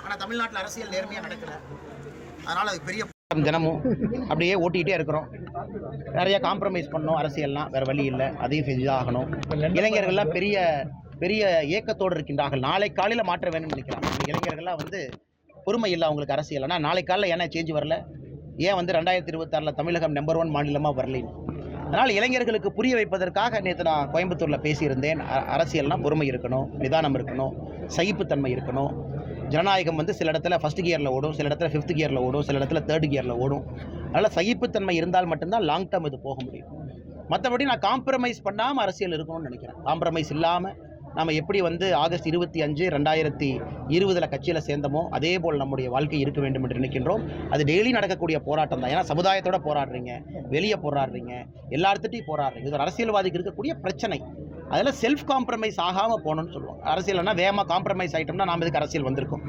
ஆனால் தமிழ்நாட்டில் அரசியல் நேர்மையாக நடக்கல. அதனால் அது பெரிய தினமும் அப்படியே ஓட்டிகிட்டே இருக்கிறோம். நிறைய காம்ப்ரமைஸ் பண்ணோம், அரசியல்லாம் வேறு வழி இல்லை, அதையும் செஞ்சுதான் ஆகணும். இளைஞர்கள்லாம் பெரிய பெரிய ஏக்கத்தோடு இருக்கின்றார்கள். நாளை காலையில் மாற்ற வேணும்னு நினைக்கிறாங்க. இளைஞர்கள்லாம் பொறுமை இல்லை அவங்களுக்கு அரசியல். ஆனால் நாளை காலையில் ஏன்னா சேஞ்ச் வரல, ஏன் 2026 தமிழகம் நம்பர் 1 மாநிலமாக வரலைன்னு. அதனால் இளைஞர்களுக்கு புரிய வைப்பதற்காக நேற்று நான் கோயம்புத்தூரில் பேசியிருந்தேன். அரசியல்னால் பொறுமை இருக்கணும், நிதானம் இருக்கணும், சகிப்புத்தன்மை இருக்கணும். ஜனநாயகம் சில இடத்துல ஃபஸ்ட் கியரில் ஓடும், சில இடத்துல 5th கியரில் ஓடும், சில இடத்துல 3rd கியரில் ஓடும். அதனால் சகிப்புத்தன்மை இருந்தால் மட்டும்தான் லாங் டேர்ம் இது போக முடியும். மற்றபடி நான் காம்ப்ரமைஸ் பண்ணாமல் அரசியல் இருக்கணும்னு நினைக்கிறேன். காம்ப்ரமைஸ் இல்லாமல் நம்ம எப்படி ஆகஸ்ட் 25, 2020 கட்சியில் சேர்ந்தோமோ அதே போல் நம்முடைய வாழ்க்கை இருக்க வேண்டும் என்று நினைக்கின்றோம். அது டெய்லி நடக்கக்கூடிய போராட்டம் தான். ஏன்னா சமுதாயத்தோடு போராடுறீங்க, வெளியே போராடுறீங்க, எல்லாத்துட்டையும் போராடுறீங்க. இது ஒரு அரசியல்வாதிக்கு இருக்கக்கூடிய பிரச்சனை. அதில் செல்ஃப் காம்ப்ரமைஸ் ஆகாமல் போகணும்னு சொல்லுவோம். அரசியல்னா வேகமாக காம்ப்ரமைஸ் ஆகிட்டோம்னா நாம் இதுக்கு அரசியல் வந்திருக்கோம்.